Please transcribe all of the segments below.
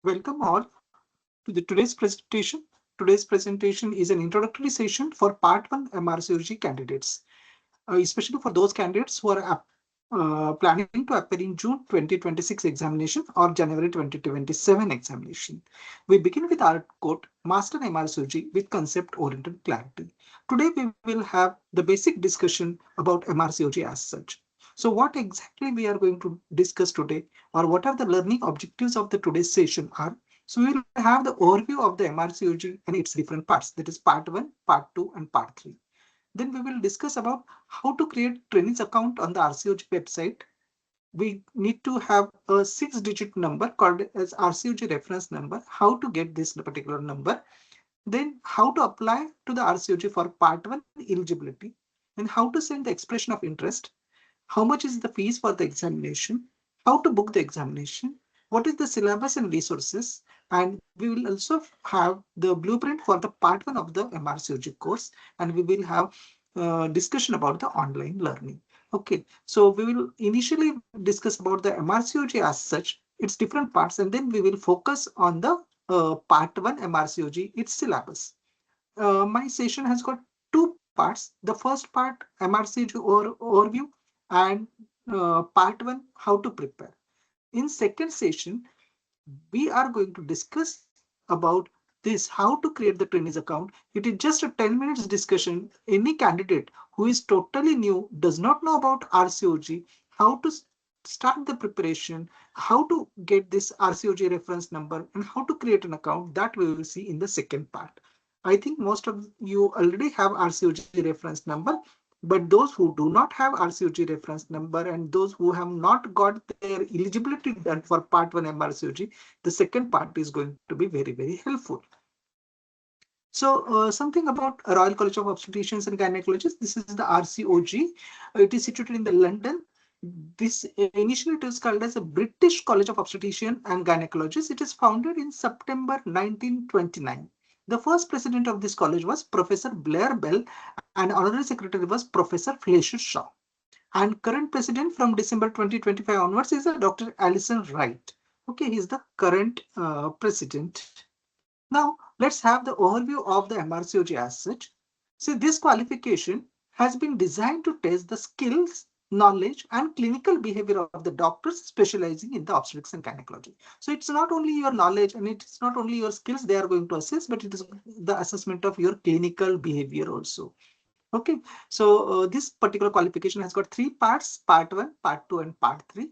Welcome all to today's presentation. Today's presentation is an introductory session for Part 1 MRCOG candidates, especially for those candidates who are planning to appear in June 2026 examination or January 2027 examination. We begin with our quote, Master MRCOG with concept-oriented clarity. Today we will have the basic discussion about MRCOG as such. So what exactly we are going to discuss today, or what are the learning objectives of the today's session are. So we will have the overview of the MRCOG and its different parts, that is part 1, part 2 and part 3. Then we will discuss about how to create trainees account on the RCOG website. We need to have a 6-digit number called as RCOG reference number, how to get this particular number, then how to apply to the RCOG for part 1 eligibility, and how to send the expression of interest, how much is the fees for the examination, how to book the examination, what is the syllabus and resources, and we will also have the blueprint for the part 1 of the MRCOG course, and we will have discussion about the online learning. Okay, so we will initially discuss about the MRCOG as such, its different parts, and then we will focus on the part 1 MRCOG, its syllabus. My session has got two parts. The first part, MRCOG overview, and part 1, how to prepare. In second session, we are going to discuss about this, how to create the trainees account. It is just a 10 minutes discussion. Any candidate who is totally new, does not know about RCOG, how to start the preparation, how to get this RCOG reference number, and how to create an account, that we will see in the second part. I think most of you already have RCOG reference number, but those who do not have RCOG reference number and those who have not got their eligibility done for part 1 MRCOG, the second part is going to be very, very helpful. So something about Royal College of Obstetricians and Gynecologists. This is the RCOG. It is situated in the London. This initially it is called as a British College of Obstetricians and Gynecologists. It is founded in September 1929. The first president of this college was Professor Blair Bell, and honorary secretary was Professor Fletcher Shaw. And current president from December 2025 onwards is Dr. Alison Wright. Okay, he is the current president. Now, let's have the overview of the MRCOG as such. See, this qualification has been designed to test the skills, knowledge, and clinical behavior of the doctors specializing in the obstetrics and gynecology. So it's not only your knowledge and it's not only your skills they are going to assess, but it is the assessment of your clinical behavior also. Okay, so this particular qualification has got three parts, part 1, part 2, and part 3.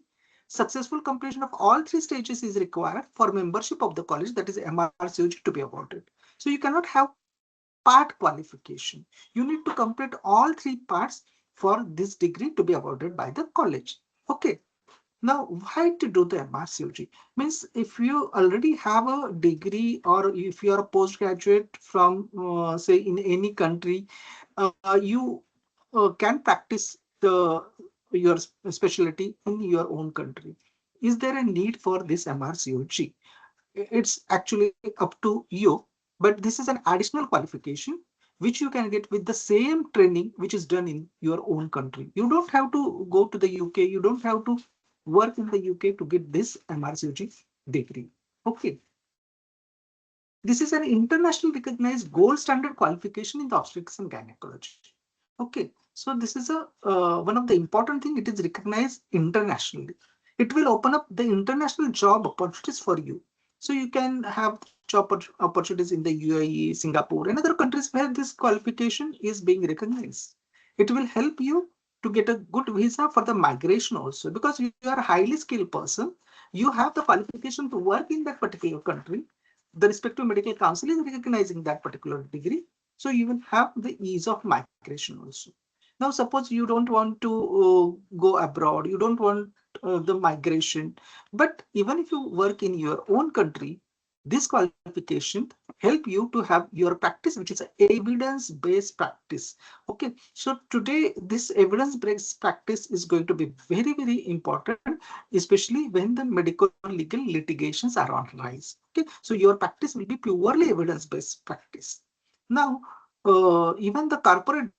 Successful completion of all three stages is required for membership of the college, that is MRCOG, to be awarded. So you cannot have part qualification. You need to complete all three parts for this degree to be awarded by the college. Okay. Now, why to do the MRCOG? Means if you already have a degree or if you are a postgraduate from, say, in any country, you can practice your specialty in your own country. Is there a need for this MRCOG? It's actually up to you, but this is an additional qualification which you can get with the same training which is done in your own country. You don't have to go to the UK. You don't have to work in the UK to get this MRCOG degree. Okay. This is an internationally recognized gold standard qualification in the obstetrics and gynecology. Okay, so this is a one of the important thing. It is recognized internationally. It will open up the international job opportunities for you. So you can have job opportunities in the UAE, Singapore, and other countries where this qualification is being recognized. It will help you to get a good visa for the migration also, because you are a highly skilled person. You have the qualification to work in that particular country. The respective medical council is recognizing that particular degree. So you will have the ease of migration also. Now, suppose you don't want to go abroad, you don't want the migration, but even if you work in your own country, this qualification help you to have your practice, which is evidence-based practice. Okay, so today this evidence-based practice is going to be very, very important, especially when the medical legal litigations are on rise. Okay, so your practice will be purely evidence-based practice. Now, even the corporate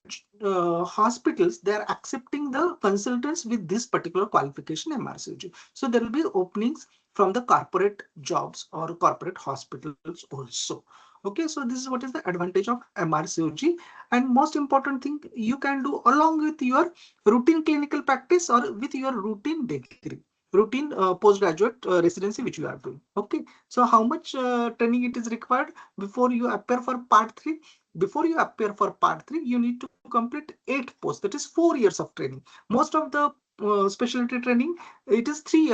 hospitals, they are accepting the consultants with this particular qualification MRCOG. So there will be openings from the corporate jobs or corporate hospitals also. Okay, so this is what is the advantage of MRCOG. And most important thing you can do along with your routine clinical practice or with your routine degree, routine postgraduate residency which you are doing. Okay, so how much training it is required before you appear for part 3? Before you appear for part 3, you need to complete 8 posts, that is 4 years of training. Most of the specialty training, it is 3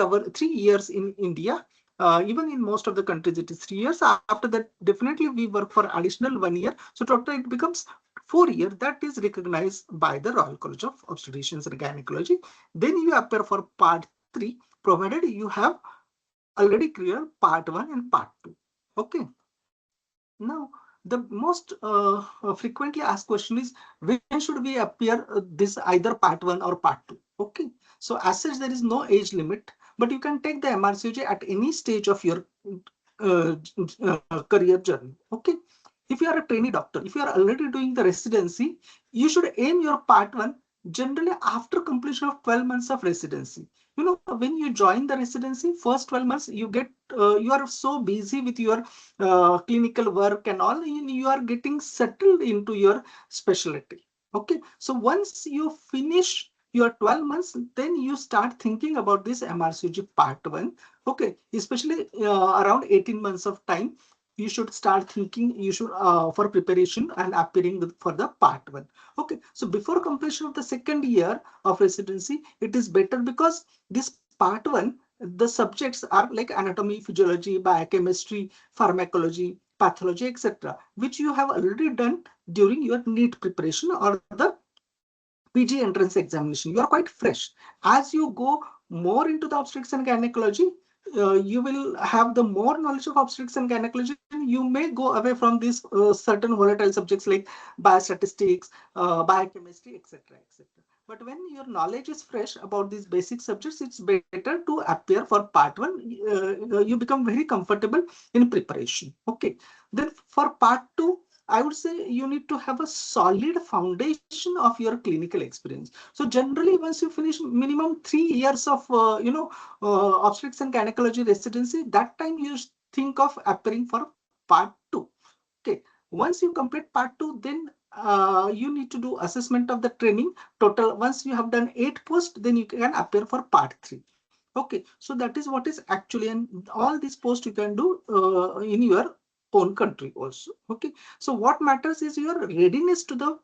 years in India. Even in most of the countries, it is 3 years. After that, definitely we work for additional 1 year. So total it becomes 4 years. That is recognized by the Royal College of Obstetricians and Gynecology. Then you appear for part 3, provided you have already cleared part 1 and part 2. Okay. Now, the most frequently asked question is, when should we appear this either part 1 or part 2? Okay. So as such, there is no age limit, but you can take the MRCOG at any stage of your career journey. Okay. If you are a trainee doctor, if you are already doing the residency, you should aim your part 1 generally after completion of 12 months of residency. You know, when you join the residency, first 12 months, you are so busy with your clinical work and all, you are getting settled into your specialty. Okay, so once you finish your 12 months, then you start thinking about this MRCG part 1. Okay, especially around 18 months of time, you should start thinking, you should for preparation and appearing for the part 1. Okay, so before completion of the second year of residency, it is better because this part 1, the subjects are like anatomy, physiology, biochemistry, pharmacology, pathology, etc., which you have already done during your NEET preparation or the PG entrance examination. You are quite fresh. As you go more into the obstetrics and gynecology, you will have the more knowledge of obstetrics and gynecology. You may go away from these certain volatile subjects like biostatistics, biochemistry, etc., etc. But when your knowledge is fresh about these basic subjects, it's better to appear for part 1. You become very comfortable in preparation. Okay. Then for part 2, I would say you need to have a solid foundation of your clinical experience. So generally, once you finish minimum 3 years of obstetrics and gynecology residency, that time you think of appearing for part 2. Okay, once you complete part 2, then you need to do assessment of the training total. Once you have done 8 posts, then you can appear for part 3. Okay, so that is what is actually, and all these posts you can do in your own country also. Okay, so what matters is your readiness to the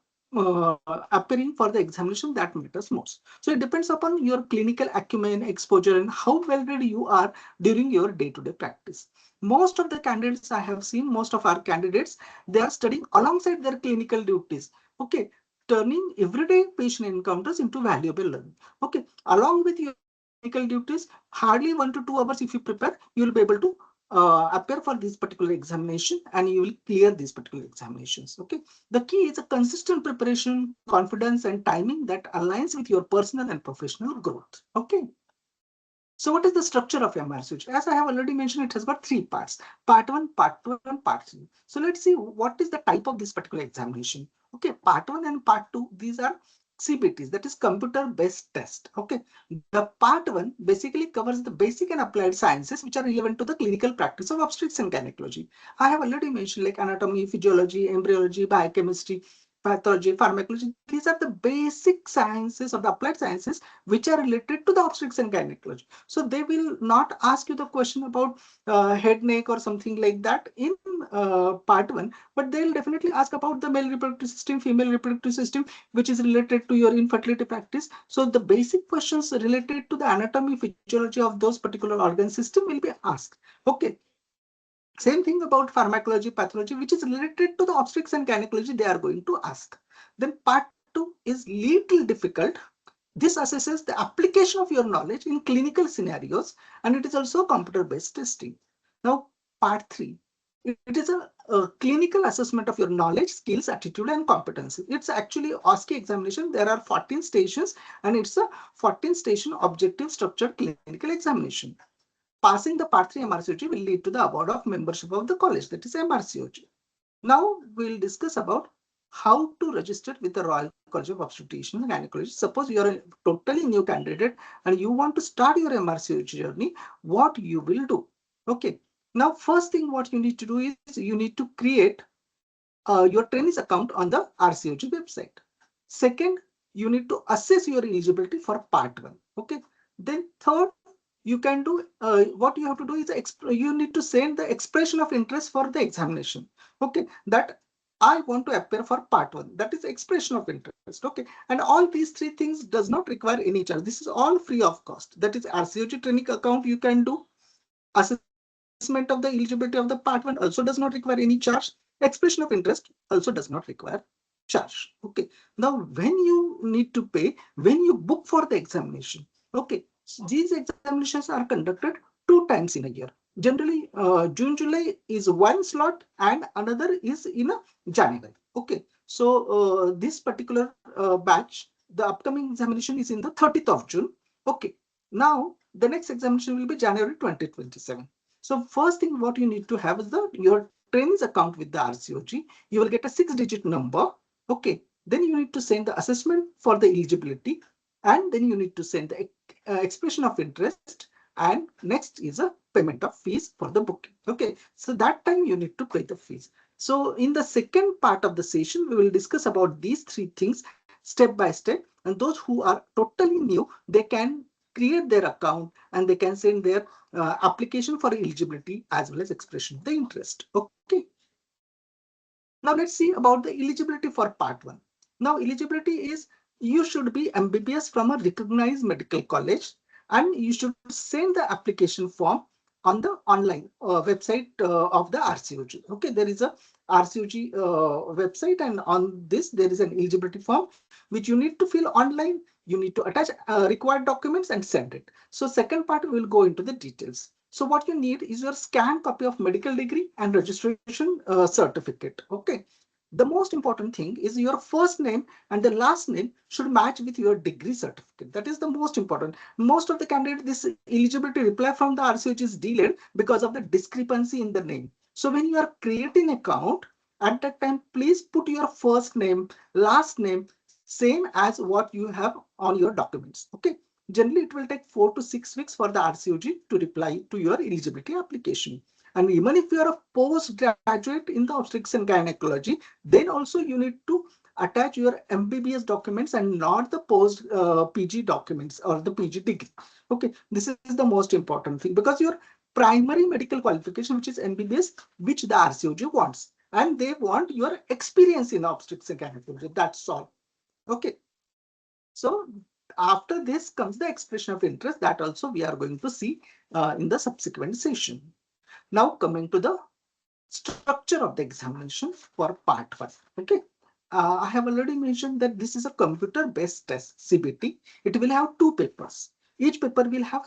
appearing for the examination, that matters most. So it depends upon your clinical acumen, exposure, and how well read you are during your day-to-day practice. Most of the candidates I have seen, most of our candidates, they are studying alongside their clinical duties. Okay, turning everyday patient encounters into valuable learning. Okay, along with your clinical duties, hardly 1 to 2 hours if you prepare, you will be able to appear for this particular examination and you will clear these particular examinations. Okay, the key is a consistent preparation, confidence, and timing that aligns with your personal and professional growth. Okay. So what is the structure of MRCOG? As I have already mentioned, it has got 3 parts: part 1, part 2, and part 3. So let's see what is the type of this particular examination. Okay, part 1 and part 2, these are CBTs, that is computer based test. Okay, the part 1 basically covers the basic and applied sciences which are relevant to the clinical practice of obstetrics and gynecology. I have already mentioned like anatomy, physiology, embryology, biochemistry, pathology, pharmacology. These are the basic sciences or the applied sciences which are related to the obstetrics and gynecology. So they will not ask you the question about head, neck, or something like that in part 1, but they'll definitely ask about the male reproductive system, female reproductive system, which is related to your infertility practice. So the basic questions related to the anatomy, physiology of those particular organ system will be asked. Okay. Same thing about pharmacology, pathology, which is related to the obstetrics and gynecology, they are going to ask. Then part 2 is little difficult. This assesses the application of your knowledge in clinical scenarios, and it is also computer-based testing. Now, part 3, it is a clinical assessment of your knowledge, skills, attitude, and competency. It's actually OSCE examination. There are 14 stations, and it's a 14-station objective structured clinical examination. Passing the part 3 MRCOG will lead to the award of membership of the college, that is MRCOG. Now we'll discuss about how to register with the Royal College of Obstetricians and Gynecology. Suppose you are a totally new candidate and you want to start your MRCOG journey, what you will do? Okay. Now, first thing what you need to do is you need to create your trainees account on the RCOG website. Second, you need to assess your eligibility for part one. Okay. Then third, you can do what you have to do is you need to send the expression of interest for the examination. Okay, that I want to appear for part one. That is expression of interest. Okay, and all these three things does not require any charge. This is all free of cost. That is RCOG training account you can do. Assessment of the eligibility of the part one also does not require any charge. Expression of interest also does not require charge. Okay. Now, when you need to pay, when you book for the examination, okay, so these examinations are conducted 2 times in a year. Generally, June, July is one slot and another is in a January. Okay. So this particular batch, the upcoming examination is in the 30th of June. Okay. Now, the next examination will be January 2027. So first thing what you need to have is your trainees account with the RCOG. You will get a 6-digit number. Okay. Then you need to send the assessment for the eligibility, and then you need to send the expression of interest, and next is a payment of fees for the booking. Okay. So that time you need to pay the fees. So in the second part of the session, we will discuss about these three things step by step. And those who are totally new, they can create their account and they can send their application for eligibility as well as expression of the interest. Okay. Now let's see about the eligibility for part one. Now eligibility is you should be MBBS from a recognized medical college, and you should send the application form on the online website of the RCOG. Okay, there is a RCOG website, and on this there is an eligibility form which you need to fill online. You need to attach required documents and send it. So second part will go into the details. So what you need is your scanned copy of medical degree and registration certificate. Okay. The most important thing is your first name and the last name should match with your degree certificate. That is the most important. Most of the candidates, this eligibility reply from the RCOG is delayed because of the discrepancy in the name. So when you are creating account, at that time, please put your first name, last name, same as what you have on your documents. Okay. Generally, it will take 4 to 6 weeks for the RCOG to reply to your eligibility application. And even if you are a postgraduate in the obstetrics and gynecology, then also you need to attach your MBBS documents and not the post PG documents or the PG degree. Okay, this is the most important thing because your primary medical qualification, which is MBBS, which the RCOG wants, and they want your experience in obstetrics and gynecology. That's all. Okay. So after this comes the expression of interest that also we are going to see in the subsequent session. Now coming to the structure of the examination for part one. Okay. I have already mentioned that this is a computer-based test, CBT. It will have 2 papers. Each paper will have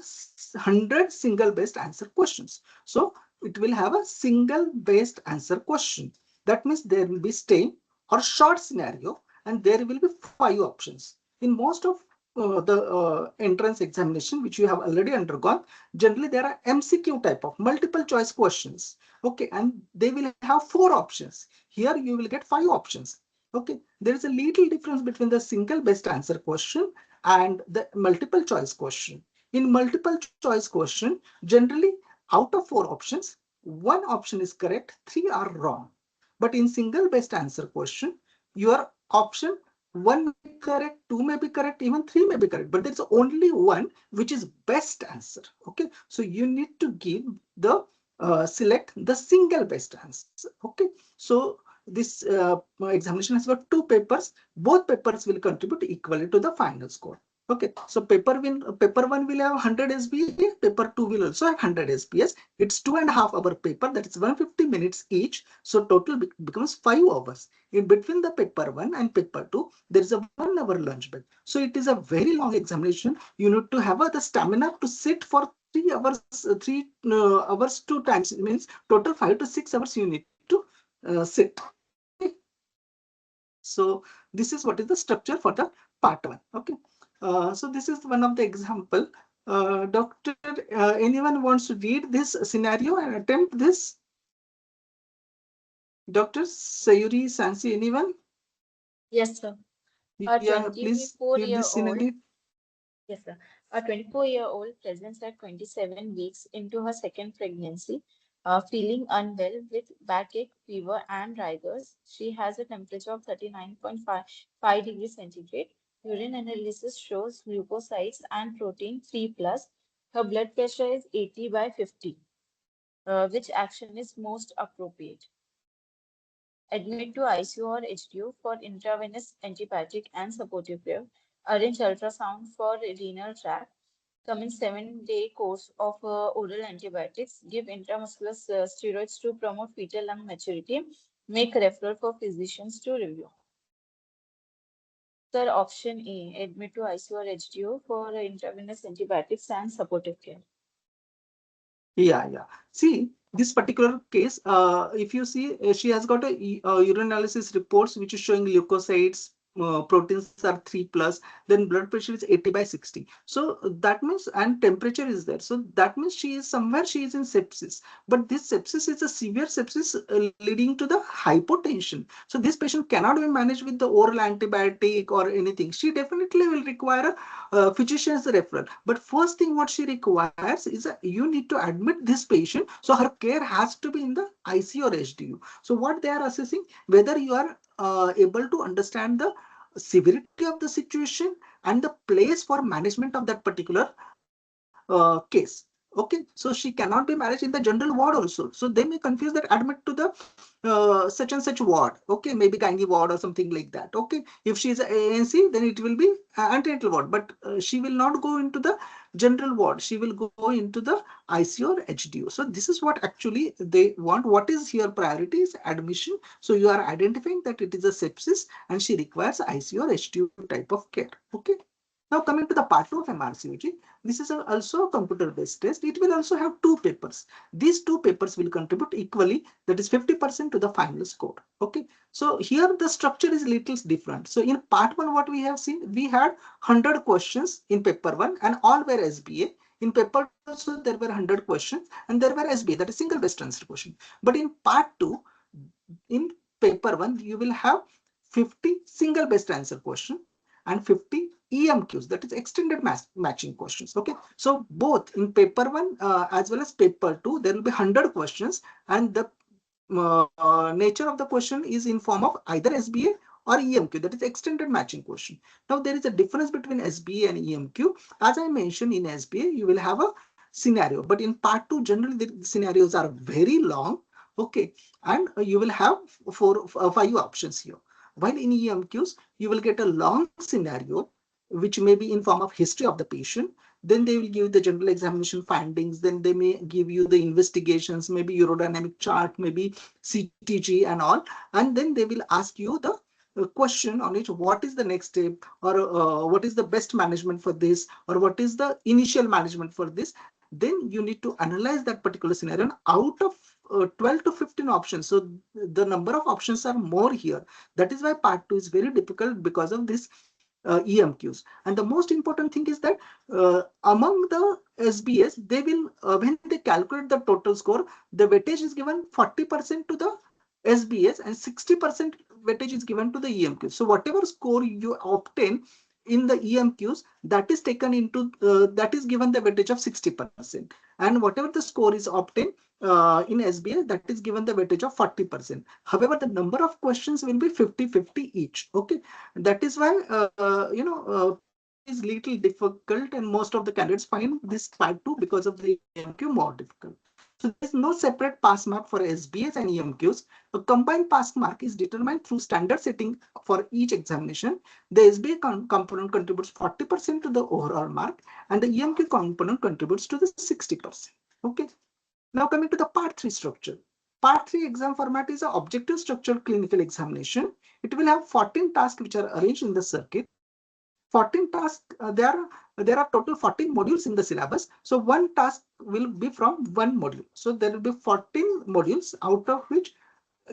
100 single-based answer questions. So it will have a single-based answer question. That means there will be stay or short scenario, and there will be 5 options. In most of the entrance examination, which you have already undergone, generally there are MCQ type of multiple choice questions. Okay, and they will have 4 options. Here you will get 5 options. Okay, there is a little difference between the single best answer question and the multiple choice question. In multiple choice question, generally out of 4 options, one option is correct, 3 are wrong. But in single best answer question, your option one may be correct, 2 may be correct, even 3 may be correct, but there's only one which is best answer. Okay, so you need to give the select the single best answer. Okay, so this examination has got 2 papers. Both papers will contribute equally to the final score. Okay, so paper one will have 100 SPA, paper 2 will also have 100 SPS. It's 2.5 hour paper, that is 150 minutes each. So total becomes 5 hours. In between the paper 1 and paper 2, there is a 1 hour lunch break. So it is a very long examination. You need to have the stamina to sit for 3 hours, 3 hours 2 times. It means total 5 to 6 hours you need to sit. Okay. So this is what is the structure for the part one. Okay. So this is one of the example. Doctor, anyone wants to read this scenario and attempt this? Dr. Sayuri, Sansi, anyone? Yes, sir. A Yeah, please read this 24-year-old, scenario. yes, sir. A 24-year-old presents at 27 weeks into her second pregnancy, feeling unwell with backache, fever, and rigors. She has a temperature of 39.5 degrees centigrade. Urine analysis shows leukocytes and protein 3 plus. Her blood pressure is 80 by 50. Which action is most appropriate? Admit to ICU or HDU for intravenous antibiotic and supportive care. Arrange ultrasound for renal tract. Commence 7-day course of oral antibiotics. Give intramuscular steroids to promote fetal lung maturity. Make referral for physicians to review. Sir, option A, admit to ICU or HDU for intravenous antibiotics and supportive care. Yeah, yeah. See, this particular case, if you see, she has got a urinalysis reports which is showing leukocytes, proteins are 3 plus, then blood pressure is 80 by 60. So that means, and temperature is there. So that means she is somewhere, she is in sepsis. But this sepsis is a severe sepsis leading to the hypotension. So this patient cannot be managed with the oral antibiotic or anything. She definitely will require a physician's referral. But first thing what she requires is you need to admit this patient. So her care has to be in the IC or HDU. So what they are assessing, whether you are able to understand the severity of the situation and the place for management of that particular case. Okay, so she cannot be managed in the general ward also. So they may confuse that admit to the such and such ward. Okay, maybe gynae ward or something like that. Okay, if she is a ANC, then it will be antenatal ward, but she will not go into the general ward. She will go into the ICU or HDU. So this is what actually they want. What is here priority is admission. So you are identifying that it is a sepsis and she requires ICU or HDU type of care. Okay. Now coming to the part 2 of MRCOG, this is also a computer-based test. It will also have two papers. These two papers will contribute equally, that is 50% to the final score. Okay. So here the structure is little different. So in part 1, what we have seen, we had 100 questions in paper 1 and all were SBA. In paper 2 also there were 100 questions and there were SBA, that is single best answer question. But in part 2, in paper 1, you will have 50 single best answer question and 50 EMQs, that is extended matching questions. Okay, so both in paper 1 as well as paper 2, there will be 100 questions, and the nature of the question is in form of either SBA or EMQ, that is extended matching question. Now there is a difference between SBA and EMQ. As I mentioned, in SBA you will have a scenario, but in part 2 generally the scenarios are very long. Okay, and you will have 5 options here. While in EMQs you will get a long scenario which may be in form of history of the patient. Then they will give the general examination findings. Then they may give you the investigations, maybe urodynamic chart, maybe CTG and all. And then they will ask you the question on it, what is the next step, or what is the best management for this, or what is the initial management for this. Then you need to analyze that particular scenario, and out of 12 to 15 options, so the number of options are more here. That is why part 2 is very difficult because of this EMQs. And the most important thing is that among the SBS, they will, when they calculate the total score, the weightage is given 40% to the SBS and 60% weightage is given to the EMQs. So whatever score you obtain in the EMQs, that is taken into, that is given the weightage of 60%. And whatever the score is obtained in SBA, that is given the weightage of 40%. However, the number of questions will be 50-50 each. Okay, that is why part 1 is little difficult, and most of the candidates find this part 2 because of the EMQ more difficult. So there is no separate pass mark for SBAs and EMQs. A combined pass mark is determined through standard setting for each examination. The SBA component contributes 40% to the overall mark, and the EMQ component contributes to the 60%. Okay. Now coming to the part 3 structure. Part 3 exam format is an objective structured clinical examination. It will have 14 tasks which are arranged in the circuit. 14 tasks, there are total 14 modules in the syllabus. So one task will be from one module. So there will be 14 modules, out of which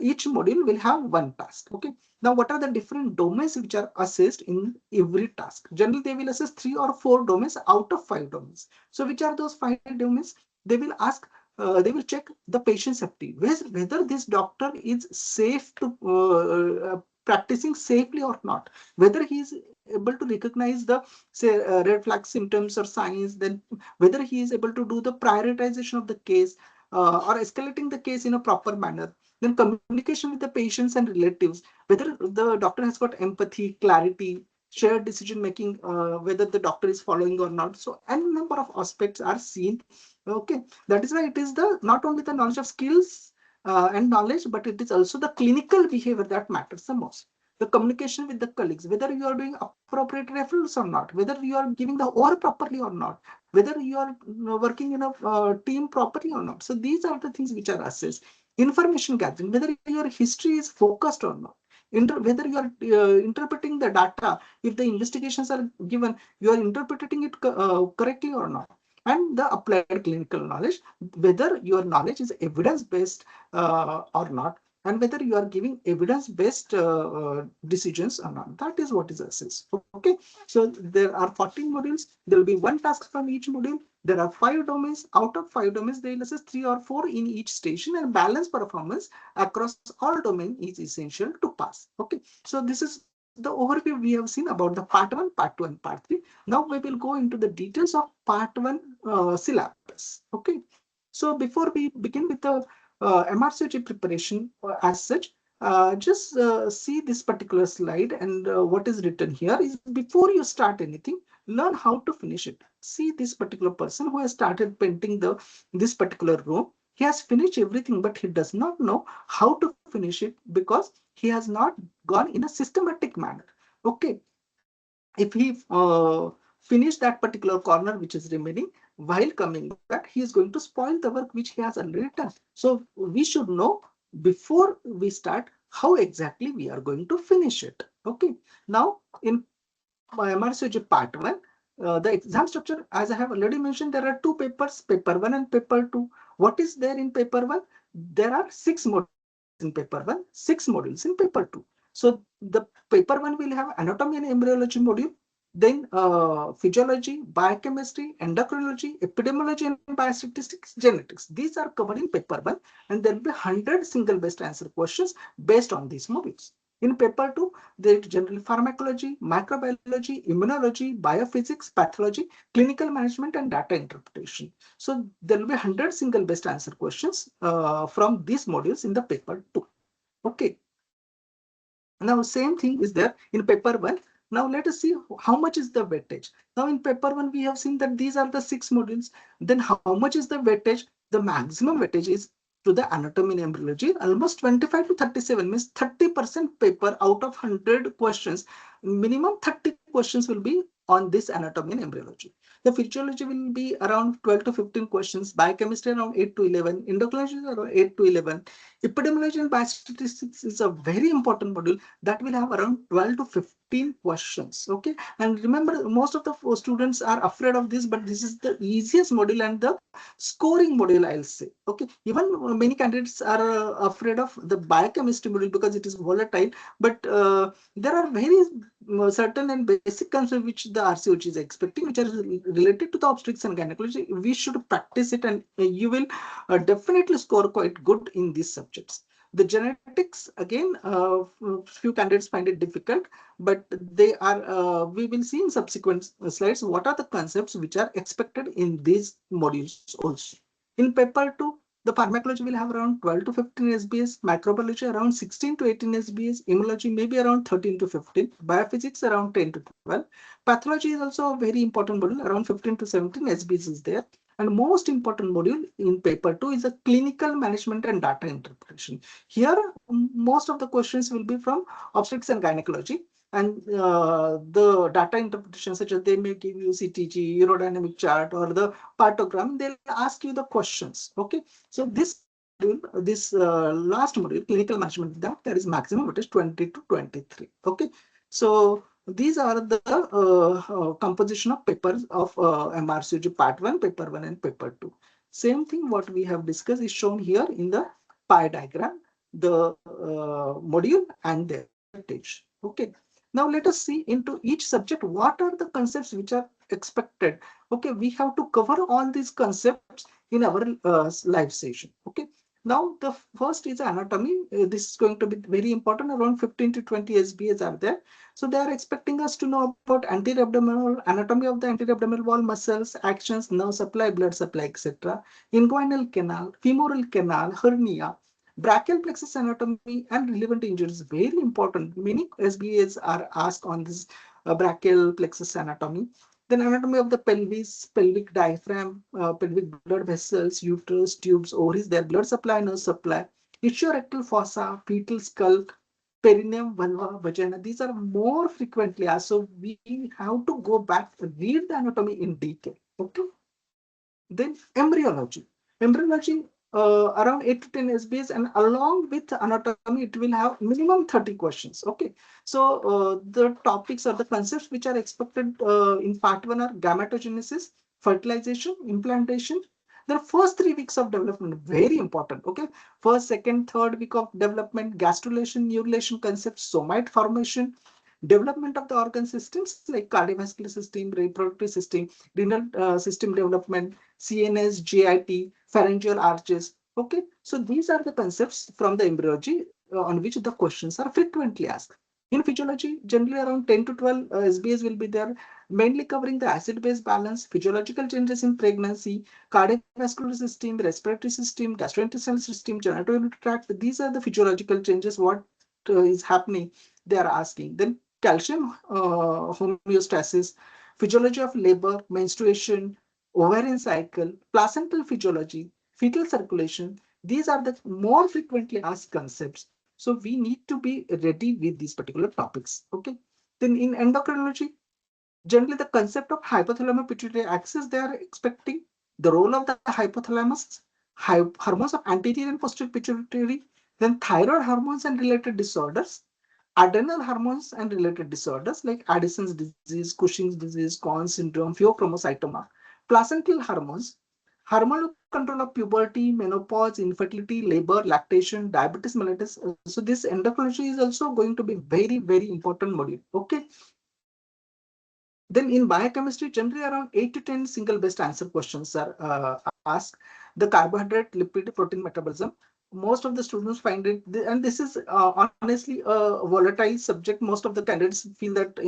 each module will have one task. Okay. Now what are the different domains which are assessed in every task? Generally they will assess 3 or 4 domains out of 5 domains. So which are those 5 domains? They will ask, they will check the patient safety, whether this doctor is safe to practicing safely or not, whether he is able to recognize the say red flag symptoms or signs, then whether he is able to do the prioritization of the case or escalating the case in a proper manner, then communication with the patients and relatives, whether the doctor has got empathy, clarity, shared decision making, whether the doctor is following or not. So a number of aspects are seen. Okay, that is why it is the not only the knowledge of skills and knowledge, but it is also the clinical behavior that matters the most. The communication with the colleagues, whether you are doing appropriate referrals or not, whether you are giving the OR properly or not, whether you are working in a team properly or not. So these are the things which are assessed. Information gathering, whether your history is focused or not, whether you are interpreting the data, if the investigations are given, you are interpreting it correctly or not. And the applied clinical knowledge, whether your knowledge is evidence based or not, and whether you are giving evidence based decisions or not. That is what is assessed. Okay, so there are 14 modules, there will be one task from each module. There are 5 domains. Out of 5 domains, they will assess 3 or 4 in each station, and balance performance across all domain is essential to pass. Okay, so this is the overview we have seen about the part 1, part 2, and part 3. Now we will go into the details of part 1 syllabus. Okay, so before we begin with the MRCG preparation as such, just see this particular slide, and what is written here is, before you start anything, learn how to finish it. See this particular person who has started painting this particular room. He has finished everything, but he does not know how to finish it because he has not gone in a systematic manner. Okay, if he finish that particular corner which is remaining, while coming back, he is going to spoil the work which he has already done. So we should know before we start how exactly we are going to finish it. Okay, now in MRCG part 1, the exam structure, as I have already mentioned, there are 2 papers, paper 1 and paper 2. What is there in paper 1? There are 6 modules in paper 1, 6 modules in paper 2. So the paper 1 will have anatomy and embryology module, then physiology, biochemistry, endocrinology, epidemiology and biostatistics, genetics. These are covered in paper 1, and there will be 100 single based answer questions based on these modules. In paper 2, there is general pharmacology, microbiology, immunology, biophysics, pathology, clinical management, and data interpretation. So there will be 100 single based answer questions from these modules in the paper 2. Okay. Now same thing is there in paper 1. Now let us see how much is the weightage. Now in paper 1, we have seen that these are the 6 modules. Then how much is the weightage? The maximum weightage is to the anatomy and embryology, almost 25 to 37, means 30% paper out of 100 questions. Minimum 30 questions will be on this anatomy and embryology. The physiology will be around 12 to 15 questions, biochemistry around 8 to 11, endocrinology around 8 to 11. Epidemiology and biostatistics is a very important module that will have around 12 to 15 questions. Okay, and remember, most of the students are afraid of this, but this is the easiest module and the scoring module, I'll say. Okay, even many candidates are afraid of the biochemistry module because it is volatile, but there are very certain and basic concepts which the RCOG is expecting, which are related to the obstetrics and gynecology. We should practice it, and you will definitely score quite good in these subjects. The genetics, again, few candidates find it difficult, but they are, we will see in subsequent slides what are the concepts which are expected in these modules also. In paper 2, the pharmacology will have around 12 to 15 SBS, microbiology around 16 to 18 SBS, immunology maybe around 13 to 15, biophysics around 10 to 12. Pathology is also a very important module, around 15 to 17 SBS is there. And most important module in paper 2 is a clinical management and data interpretation. Here, most of the questions will be from obstetrics and gynecology, and the data interpretation, such as they may give you CTG, urodynamic chart, or the partogram. They'll ask you the questions. Okay, so this module, this last module, clinical management, that there is maximum it is 20 to 23. Okay, so these are the composition of papers of MRCG part 1, paper 1, and paper 2. Same thing what we have discussed is shown here in the pie diagram, the module and their weightage. Okay. Now let us see into each subject what are the concepts which are expected. Okay, we have to cover all these concepts in our live session. Okay. Now, the first is anatomy. This is going to be very important. Around 15 to 20 SBAs are there. So they are expecting us to know about anterior abdominal anatomy of the anterior abdominal wall, muscles, actions, nerve supply, blood supply, etc. Inguinal canal, femoral canal, hernia, brachial plexus anatomy, and relevant injuries. Very important. Many SBAs are asked on this brachial plexus anatomy. Then anatomy of the pelvis, pelvic diaphragm, pelvic blood vessels, uterus, tubes, ovaries, their blood supply, nerve supply, ictiorectal fossa, fetal skull, perineum, vulva, vagina. These are more frequently asked. So we have to go back and read the anatomy in detail. Okay. Then embryology. Embryology around 8 to 10 SBs, and along with anatomy, it will have minimum 30 questions. Okay. So the topics or the concepts which are expected in part 1 are gametogenesis, fertilization, implantation. The first 3 weeks of development, very important. Okay. First, second, third week of development, gastrulation, neurulation concepts, somite formation, development of the organ systems like cardiovascular system, reproductive system, renal system development, CNS, GIT, pharyngeal arches. Okay, so these are the concepts from the embryology on which the questions are frequently asked. In physiology, generally around 10 to 12 SBAs will be there, mainly covering the acid-base balance, physiological changes in pregnancy, cardiovascular system, respiratory system, gastrointestinal system, genitourinary tract. These are the physiological changes. What is happening? They are asking. Then calcium homeostasis, physiology of labor, menstruation, ovarian cycle, placental physiology, fetal circulation. These are the more frequently asked concepts. So we need to be ready with these particular topics. Okay. Then in endocrinology, generally the concept of hypothalamus pituitary axis, they are expecting the role of the hypothalamus, hormones of anterior and posterior pituitary, then thyroid hormones and related disorders, adrenal hormones and related disorders like Addison's disease, Cushing's disease, Conn's syndrome, pheochromocytoma, placental hormones, hormonal control of puberty, menopause, infertility, labor, lactation, diabetes mellitus. So this endocrinology is also going to be very, very important module. Okay. Then in biochemistry, generally around 8 to 10 single best answer questions are asked. The carbohydrate, lipid, protein metabolism. Most of the students find it, and this is honestly a volatile subject. Most of the candidates feel that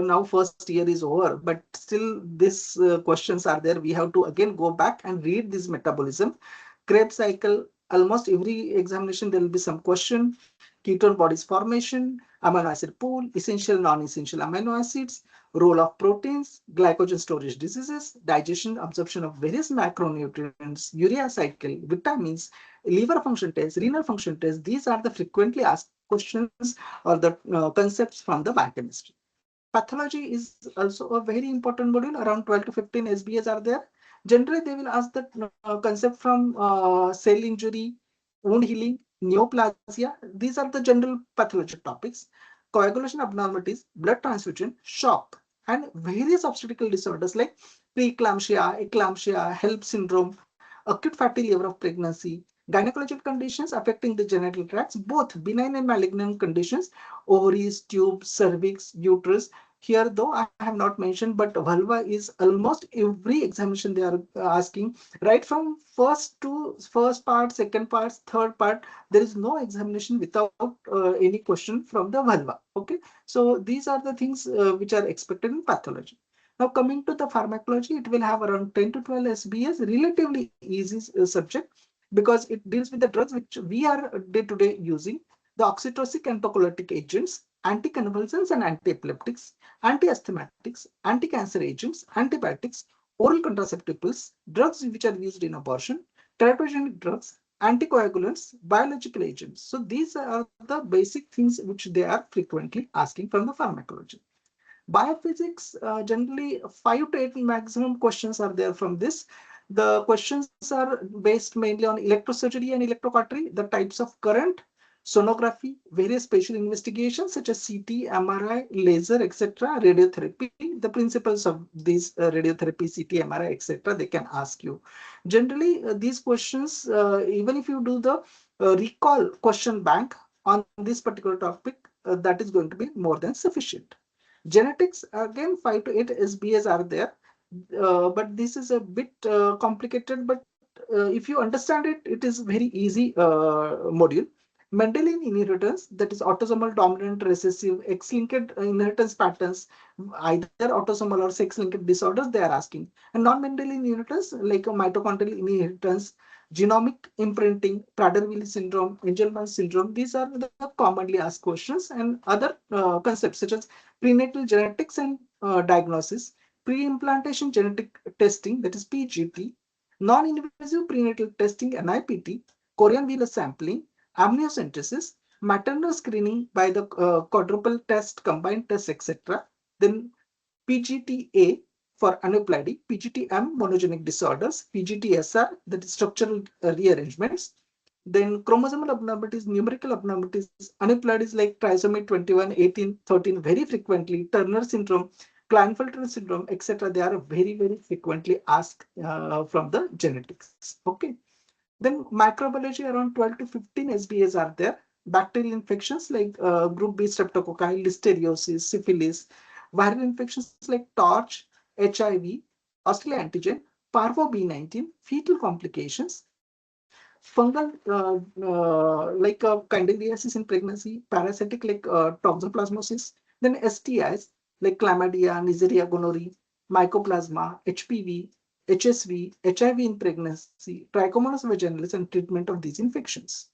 now first year is over, but still these questions are there. We have to again go back and read this metabolism. Krebs cycle, almost every examination there will be some question. Ketone bodies formation, amino acid pool, essential, non-essential amino acids, role of proteins, glycogen storage diseases, digestion, absorption of various macronutrients, urea cycle, vitamins, liver function test, renal function test. These are the frequently asked questions or the concepts from the biochemistry. Pathology is also a very important module. Around 12 to 15 SBAs are there. Generally, they will ask the concept from cell injury, wound healing, neoplasia. These are the general pathology topics. Coagulation abnormalities, blood transfusion, shock, and various obstetrical disorders like preeclampsia, eclampsia, HELP syndrome, acute fatty liver of pregnancy, gynecological conditions affecting the genital tracts, both benign and malignant conditions, ovaries, tubes, cervix, uterus. Here, though I have not mentioned, but vulva is almost every examination they are asking, right from first part, second part, third part. There is no examination without any question from the vulva. Okay, so these are the things which are expected in pathology. Now, coming to the pharmacology, it will have around 10 to 12 SBS, relatively easy subject because it deals with the drugs which we are day to day using, the oxytocic and tocolytic agents, anticonvulsants and antiepileptics, antiasthmatics, anti-cancer agents, antibiotics, oral contraceptive pills, drugs which are used in abortion, teratogenic drugs, anticoagulants, biological agents. So these are the basic things which they are frequently asking from the pharmacology. Biophysics, generally 5 to 8 maximum questions are there from this. The questions are based mainly on electrosurgery and electrocautery, the types of current, sonography, various spatial investigations such as CT, MRI, laser, etc., radiotherapy, the principles of these radiotherapy, CT, MRI, etc., they can ask you. Generally, these questions, even if you do the recall question bank on this particular topic, that is going to be more than sufficient. Genetics, again, 5 to 8 SBAs are there, but this is a bit complicated, but if you understand it, it is very easy module. Mendelian inheritance, that is autosomal dominant recessive X-linked inheritance patterns, either autosomal or sex-linked disorders they are asking. And non-Mendelian inheritance like a mitochondrial inheritance, genomic imprinting, Prader-Willi syndrome, Angelman syndrome, these are the commonly asked questions. And other concepts such as prenatal genetics and diagnosis, pre-implantation genetic testing, that is PGT, non-invasive prenatal testing NIPT, Korean venous sampling, amniocentesis, maternal screening by the quadruple test, combined test, etc. Then PGTA for aneuploidy, PGTM monogenic disorders, PGTSR, that is structural rearrangements. Then chromosomal abnormalities, numerical abnormalities, aneuploidies like trisomy 21, 18, 13 very frequently, Turner syndrome, Klinefelter syndrome, etc. They are very, very frequently asked from the genetics. Okay. Then microbiology, around 12 to 15 SBAs are there. Bacterial infections like group B streptococci, listeriosis, syphilis, viral infections like torch, HIV, Australia antigen, parvo B19, fetal complications, fungal like candidiasis in pregnancy, parasitic like toxoplasmosis, then STIs like chlamydia, Neisseria gonorrhoeae, mycoplasma, HPV, HSV, HIV in pregnancy, Trichomonas vaginalis, and treatment of these infections.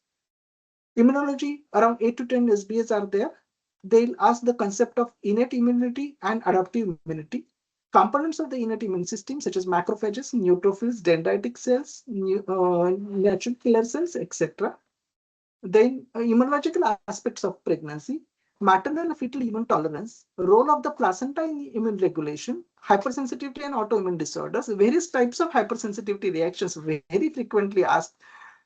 Immunology, around 8 to 10 SBAs are there. They'll ask the concept of innate immunity and adaptive immunity. Components of the innate immune system, such as macrophages, neutrophils, dendritic cells, natural killer cells, etc. Then immunological aspects of pregnancy, maternal and fetal immune tolerance, role of the placenta in immune regulation, hypersensitivity and autoimmune disorders, various types of hypersensitivity reactions very frequently asked.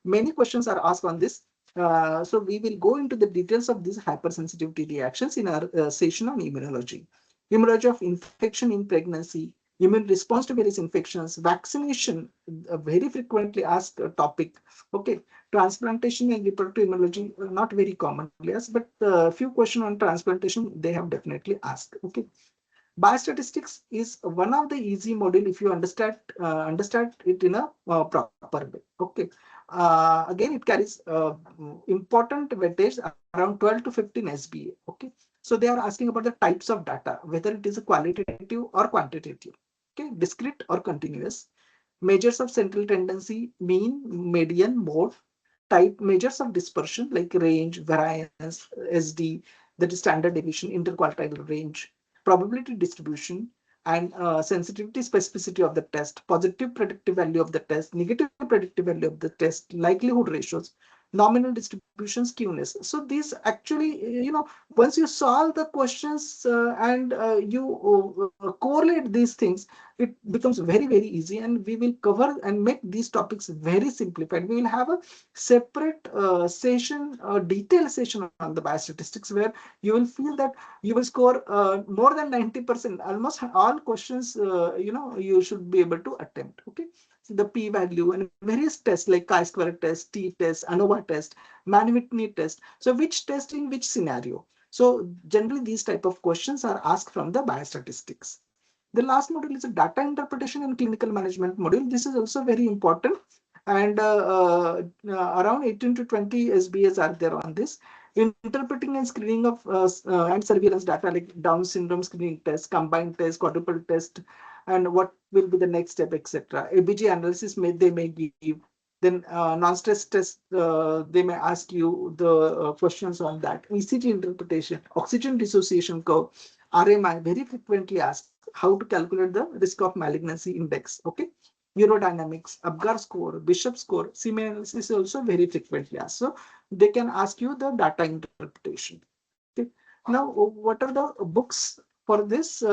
Many questions are asked on this. So we will go into the details of these hypersensitivity reactions in our session on immunology. Immunology of infection in pregnancy, immune response to various infections, vaccination, a very frequently asked topic. Okay, transplantation and reproductive immunology, not very commonly asked, but a few questions on transplantation they have definitely asked. Okay, biostatistics is one of the easy module if you understand it in a proper way. Okay, again it carries important weightage around 12 to 15 SBA. Okay, so they are asking about the types of data, whether it is a qualitative or quantitative. Okay, discrete or continuous, measures of central tendency, mean, median, mode, type, measures of dispersion like range, variance, SD, that is standard deviation, interquartile range, probability distribution, and sensitivity, specificity of the test, positive predictive value of the test, negative predictive value of the test, likelihood ratios, nominal distribution, skewness. So these actually, once you solve the questions and you correlate these things, it becomes very, very easy, and we will cover and make these topics very simplified. We will have a separate session, a detailed session on the biostatistics, where you will feel that you will score more than 90%. Almost all questions, you should be able to attempt. Okay, so the p value and various tests like chi-square test, t test, ANOVA test, Mann-Whitney test. So which test in which scenario? So generally these type of questions are asked from the biostatistics. The last module is a data interpretation and clinical management module. This is also very important, and around 18 to 20 SBAs are there on this. Interpreting and screening of and surveillance data like Down syndrome screening test, combined test, quadruple test, and what will be the next step, etc. ABG analysis they may give. Then non-stress test, they may ask you the questions on that. ECG interpretation, oxygen dissociation curve, RMI, very frequently asked. How to calculate the risk of malignancy index. Okay, neurodynamics, Apgar score, Bishop score, CMA analysis is also very frequently asked. So they can ask you the data interpretation. Okay. Now, what are the books for this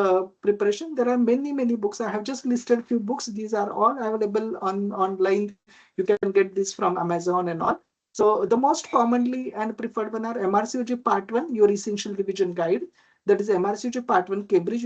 preparation? There are many, many books. I have just listed few books. These are all available on online. You can get this from Amazon and all. So the most commonly and preferred one are MRCOG Part 1, Your Essential Revision Guide. That is MRCOG Part 1, Cambridge,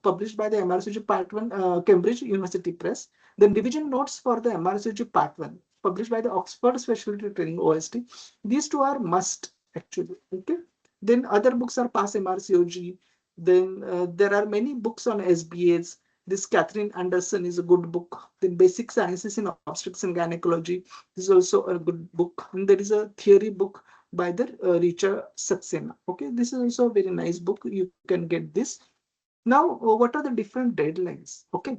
published by the MRCOG Part 1, Cambridge University Press. Then revision notes for the MRCOG Part 1, published by the Oxford Specialty Training OST. These two are must actually. Okay. Then other books are Pass MRCOG. Then there are many books on SBAs. This Catherine Anderson is a good book. Then Basic Sciences in Obstetrics and Gynecology is also a good book. And there is a theory book by the Richard Saxena. Okay, this is also a very nice book. You can get this. Now, what are the different deadlines? Okay,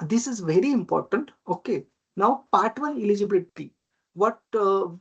this is very important. Okay, now part one, eligibility. What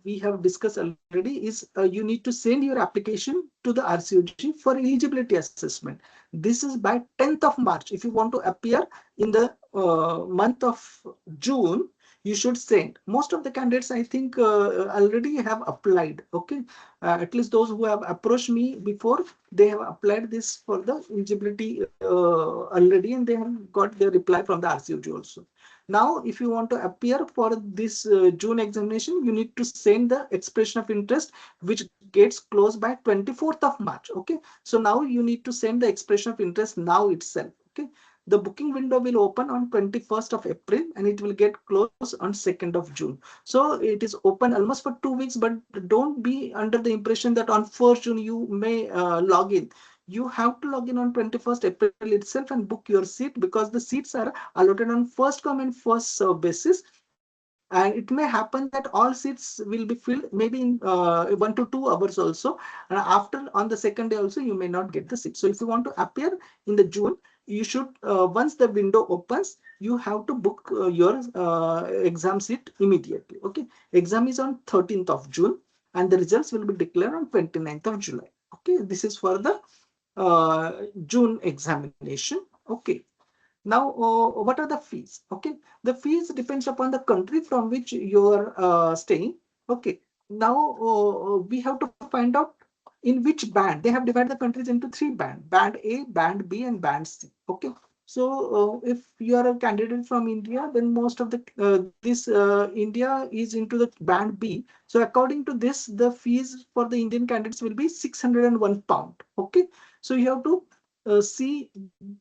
we have discussed already is you need to send your application to the RCOG for eligibility assessment. This is by 10th of March. If you want to appear in the month of June, you should send. Most of the candidates, I think, already have applied. Okay, at least those who have approached me before, they have applied this for the eligibility already, and they have got their reply from the RCOG also. Now, if you want to appear for this June examination, you need to send the expression of interest, which gets closed by 24th of March. Okay, so now you need to send the expression of interest now itself. Okay, the booking window will open on 21st of April and it will get closed on 2nd of June. So it is open almost for 2 weeks, but don't be under the impression that on 1st June you may log in. You have to log in on 21st April itself and book your seat, because the seats are allotted on first come and first serve basis. And it may happen that all seats will be filled maybe in 1 to 2 hours also. And after, on the second day also, you may not get the seat. So if you want to appear in the June, you should, once the window opens, you have to book your exam seat immediately. Okay, exam is on 13th of June and the results will be declared on 29th of July. Okay, this is for the June examination. Okay, now what are the fees? Okay, the fees depends upon the country from which you are staying. Okay, now we have to find out in which band. They have divided the countries into three band: band A, band B, and band C. Okay, so if you are a candidate from India, then most of the this India is into the band B. So according to this, the fees for the Indian candidates will be £601. Okay, so you have to see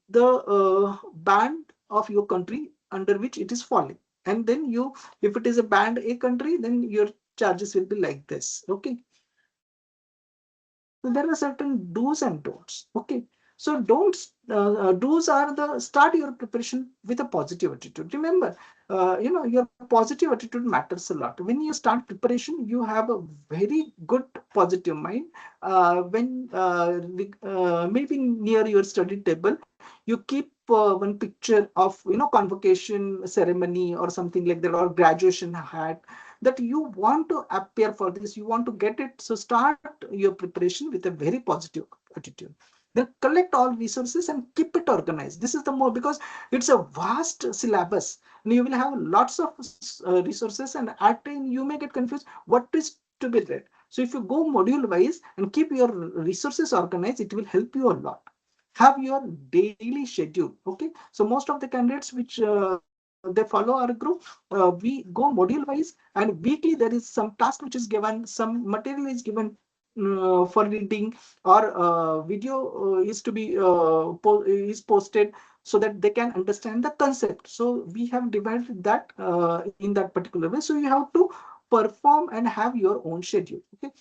the band of your country under which it is falling, and then you, if it is a band A country, then your charges will be like this. Okay, so there are certain do's and don'ts. Okay, so don'ts, do's are the: start your preparation with a positive attitude. Remember, your positive attitude matters a lot. When you start preparation, you have a very good positive mind. When maybe near your study table, you keep one picture of convocation ceremony or something like that, or graduation hat, that you want to appear for this, you want to get it. So start your preparation with a very positive attitude. Then collect all resources and keep it organized. This is the more, because it's a vast syllabus and you will have lots of resources, and at time you may get confused what is to be read. So if you go module wise and keep your resources organized, it will help you a lot. Have your daily schedule. Okay, so most of the candidates which they follow our group, we go module wise, and weekly there is some task which is given, some material is given for reading, or video is to be is posted, so that they can understand the concept. So we have divided that in that particular way. So you have to perform and have your own schedule. Okay,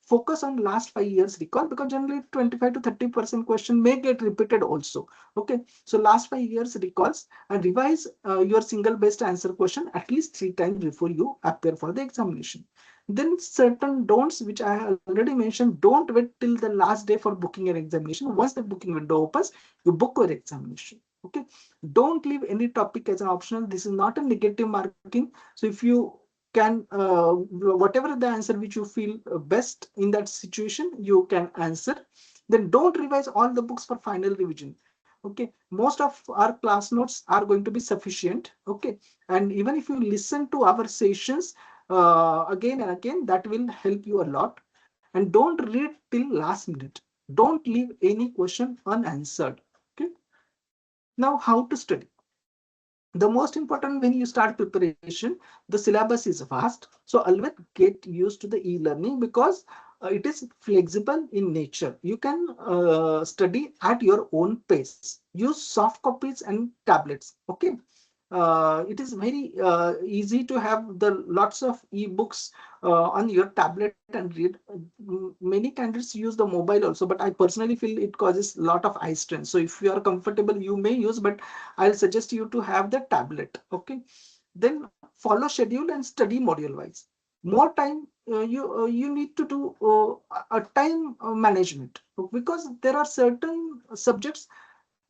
focus on last 5 years recall, because generally 25 to 30% question may get repeated also. Okay, so last 5 years recalls, and revise your single best answer question at least 3 times before you appear for the examination. Then certain don'ts which I have already mentioned: don't wait till the last day for booking your examination. Once the booking window opens, you book your examination. Okay, don't leave any topic as an optional. This is not a negative marking. So if you can whatever the answer which you feel best in that situation, you can answer. Then don't revise all the books for final revision. Okay, most of our class notes are going to be sufficient. Okay, and even if you listen to our sessions again and again, that will help you a lot. And don't read till last minute. Don't leave any question unanswered. Okay, now how to study. The most important, when you start preparation, the syllabus is vast, so always get used to the e-learning, because it is flexible in nature. You can study at your own pace. Use soft copies and tablets. Okay, It is very easy to have the lots of ebooks on your tablet and read. Many candidates use the mobile also, but I personally feel it causes a lot of eye strain. So if you are comfortable, you may use, but I'll suggest you to have the tablet. Okay. Then follow schedule and study module wise. More time, you need to do a time management, because there are certain subjects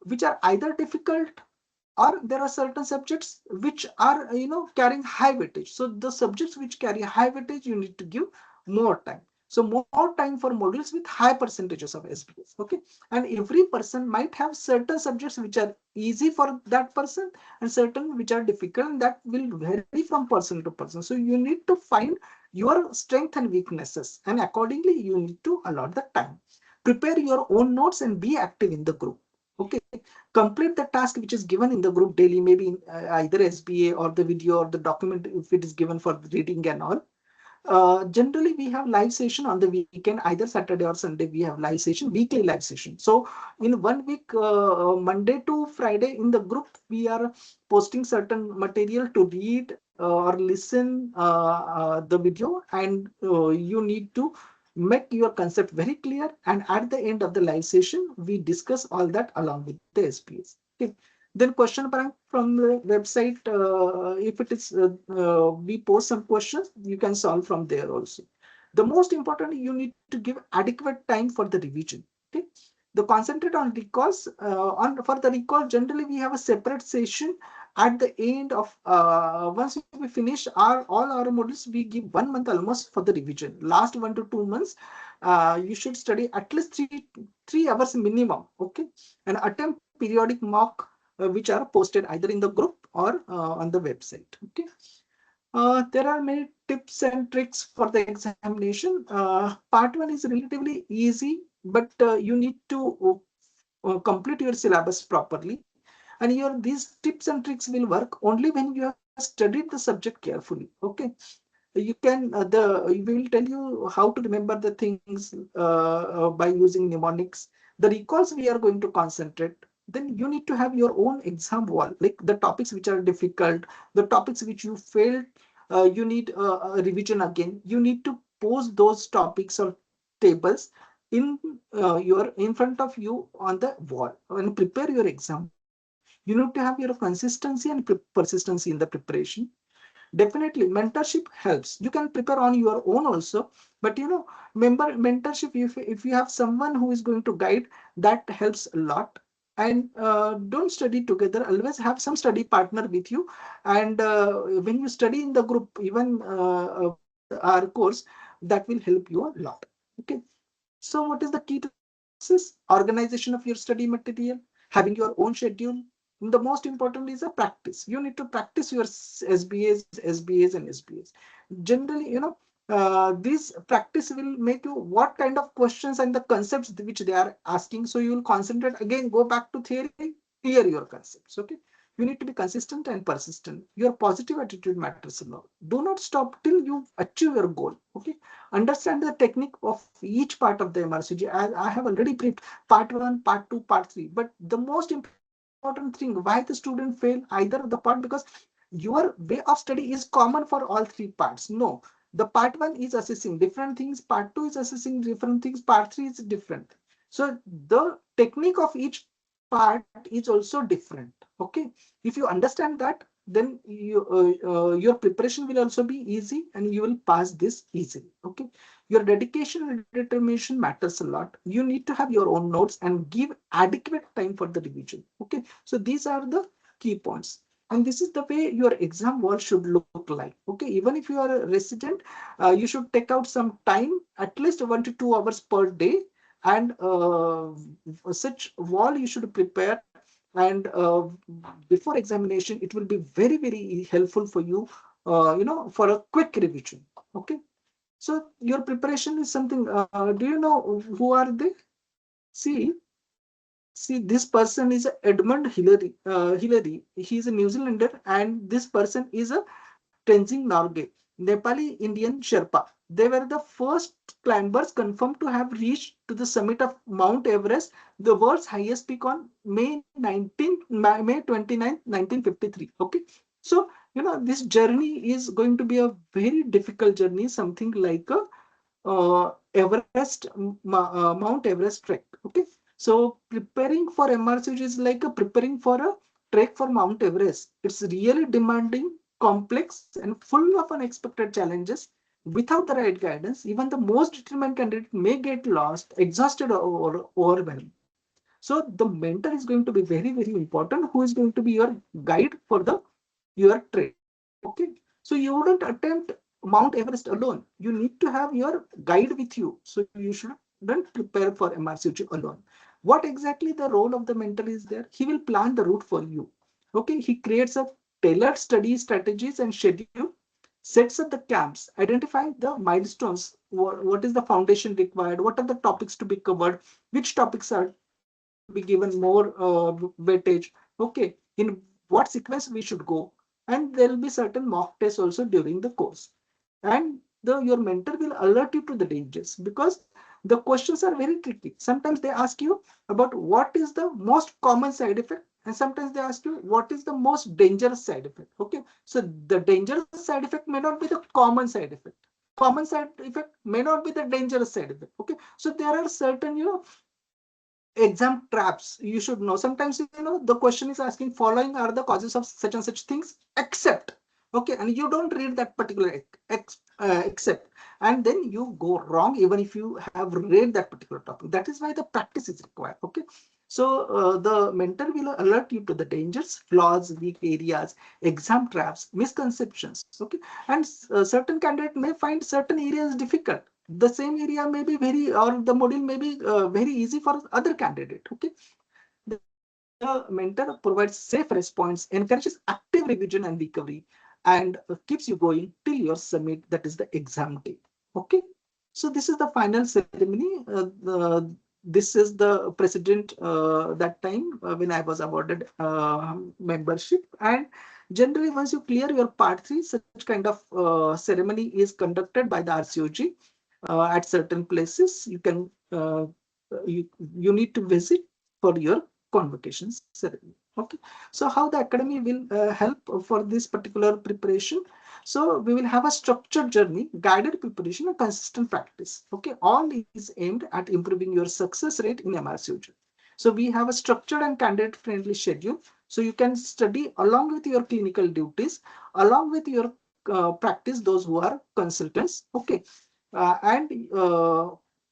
which are either difficult, or there are certain subjects which are carrying high weightage. So the subjects which carry high weightage, you need to give more time. So more time for modules with high percentages of SBS. Okay. And every person might have certain subjects which are easy for that person, and certain which are difficult, and that will vary from person to person. So you need to find your strength and weaknesses, and accordingly you need to allot the time. Prepare your own notes and be active in the group. Okay. Complete the task which is given in the group daily, maybe in either SBA or the video or the document if it is given for reading and all. Generally, we have live session on the weekend, either Saturday or Sunday. We have live session, weekly live session. So in 1 week, Monday to Friday in the group, we are posting certain material to read or listen the video, and you need to make your concept very clear. And at the end of the live session, we discuss all that along with the SPS. Okay. Then question bank from the website. If it is, we post some questions, you can solve from there also. The most important, you need to give adequate time for the revision. Okay. The concentrate on recalls. For the recall, generally we have a separate session at the end of, once we finish all our modules, we give 1 month almost for the revision. Last 1 to 2 months, you should study at least three hours minimum. Okay. And attempt periodic mock, which are posted either in the group or on the website. Okay. There are many tips and tricks for the examination. Part one is relatively easy, but you need to complete your syllabus properly. And these tips and tricks will work only when you have studied the subject carefully. Okay. You can we will tell you how to remember the things by using mnemonics. The recalls we are going to concentrate. Then you need to have your own exam wall, like the topics which are difficult, the topics which you failed, you need a revision again. You need to post those topics or tables in in front of you on the wall, and prepare your exam wall. You need to have your consistency and persistency in the preparation. Definitely, mentorship helps. You can prepare on your own also, but member mentorship, if you have someone who is going to guide, that helps a lot. And don't study together. Always have some study partner with you. And when you study in the group, even with our course, that will help you a lot. Okay. So what is the key to the success? Organization of your study material, having your own schedule. The most important is a practice. You need to practice your SBAs, and SBAs. Generally, this practice will make you what kind of questions and the concepts which they are asking. So you will concentrate again, go back to theory, clear your concepts. Okay. You need to be consistent and persistent. Your positive attitude matters a lot. Do not stop till you achieve your goal. Okay. Understand the technique of each part of the MRCG. As I have already briefed part one, part two, part three. But the most important thing, why the student fail either of the part, because your way of study is common for all three parts. No, the part one is assessing different things, part two is assessing different things, part three is different. So the technique of each part is also different. Okay. If you understand that, then your preparation will also be easy, and you will pass this easily. Okay. Your dedication and determination matters a lot. You need to have your own notes and give adequate time for the revision. Okay. So these are the key points. And this is the way your exam wall should look like. Okay. Even if you are a resident, you should take out some time, at least 1 to 2 hours per day. And such wall you should prepare. And before examination, it will be very, very helpful for you, for a quick revision. Okay. So your preparation is something. Do you know who are they? See, this person is Edmund Hillary. Hillary. He is a New Zealander, and this person is a Tenzing Norgay. Nepali Indian Sherpa. They were the first climbers confirmed to have reached to the summit of Mount Everest, the world's highest peak, on May 29th, 1953. Okay. So, this journey is going to be a very difficult journey, something like a Mount Everest trek. Okay. So preparing for MRCG is like a preparing for a trek for Mount Everest. It's really demanding, complex, and full of unexpected challenges. Without the right guidance, even the most determined candidate may get lost, exhausted, or overwhelmed. So the mentor is going to be very, very important, who is going to be your guide for the your trek. Okay. So you wouldn't attempt Mount Everest alone. You need to have your guide with you. So you shouldn't prepare for MRCG alone. What exactly the role of the mentor is there? He will plan the route for you. Okay. He creates a tailored study strategies and schedule, sets up the camps, identify the milestones, what is the foundation required, what are the topics to be covered, which topics are to be given more weightage. Okay. In what sequence we should go, and there will be certain mock tests also during the course. And your mentor will alert you to the dangers, because the questions are very tricky. Sometimes they ask you about what is the most common side effect, and sometimes they ask you what is the most dangerous side effect. Okay. So the dangerous side effect may not be the common side effect, common side effect may not be the dangerous side effect. Okay. So there are certain exam traps you should know. Sometimes the question is asking, following are the causes of such and such things except. Okay. And you don't read that particular except, and then you go wrong even if you have read that particular topic. That is why the practice is required. Okay. So the mentor will alert you to the dangers, flaws, weak areas, exam traps, misconceptions. Okay. And certain candidate may find certain areas difficult. The same area may be very, or the module may be very easy for other candidate. Okay. The mentor provides safe response, encourages active revision and recovery, and keeps you going till your summit, that is the exam day. Okay. So this is the final ceremony. This is the president that time when I was awarded membership. And generally, once you clear your part 3, such kind of ceremony is conducted by the RCOG at certain places. You can you, you need to visit for your convocation ceremony. Okay. So how the academy will help for this particular preparation? So we will have a structured journey, guided preparation, and consistent practice. Okay. All is aimed at improving your success rate in MRCOG. So we have a structured and candidate friendly schedule. So you can study along with your clinical duties, along with your practice, those who are consultants. Okay. And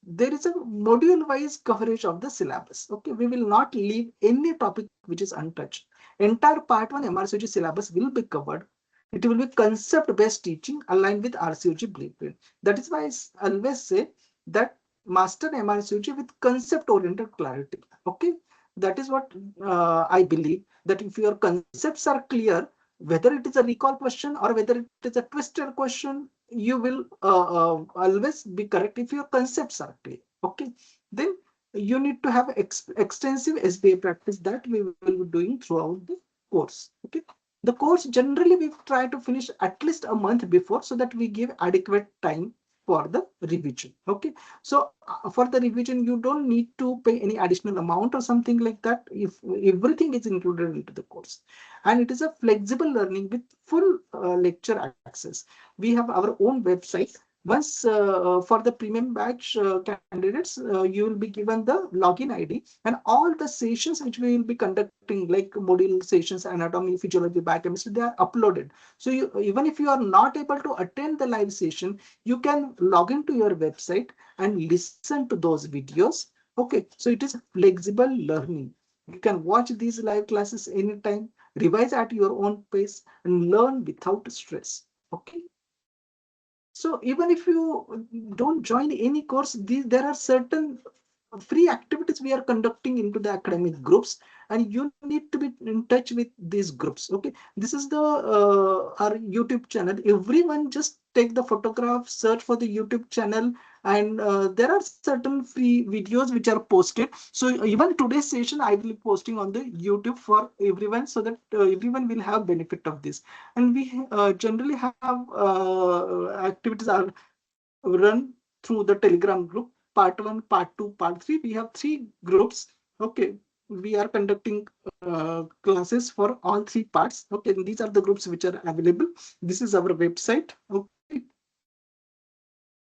there is a module wise coverage of the syllabus. Okay. We will not leave any topic which is untouched. Entire part 1 MRCOG syllabus will be covered. It will be concept based teaching aligned with RCOG blueprint. That is why I always say that master MRCOG with concept oriented clarity. Okay. That is what I believe, that if your concepts are clear, whether it is a recall question or whether it is a twisted question, you will always be correct if your concepts are clear. Okay. Then you need to have extensive SBA practice that we will be doing throughout the course. Okay. The course generally we try to finish at least a month before, so that we give adequate time for the revision. Okay. So for the revision, you don't need to pay any additional amount or something like that, if everything is included into the course. And it is a flexible learning with full lecture access. We have our own website. Once for the premium batch candidates, you will be given the login ID, and all the sessions which we will be conducting, like module sessions, anatomy, physiology, biochemistry, they are uploaded. So even if you are not able to attend the live session, you can log into your website and listen to those videos. Okay. So it is flexible learning. You can watch these live classes anytime, revise at your own pace, and learn without stress. Okay. So even if you don't join any course, there are certain free activities we are conducting into the academic groups, and you need to be in touch with these groups. Okay, this is the our YouTube channel. Everyone just take the photograph, search for the YouTube channel, and there are certain free videos which are posted. So even today's session I will be posting on the YouTube for everyone, so that everyone will have benefit of this. And we generally have activities are run through the Telegram group. Part 1, part 2, part 3. We have 3 groups. Okay. We are conducting classes for all 3 parts. Okay. And these are the groups which are available. This is our website. Okay.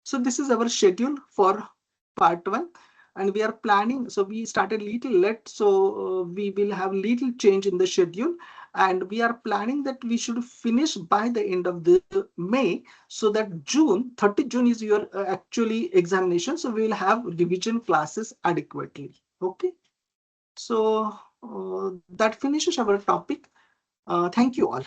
So this is our schedule for part 1. And we are planning. So we started little late. So we will have little change in the schedule. And we are planning that we should finish by the end of the May, so that June, 30 June is your actually examination. So we will have revision classes adequately. Okay. So that finishes our topic. Thank you all.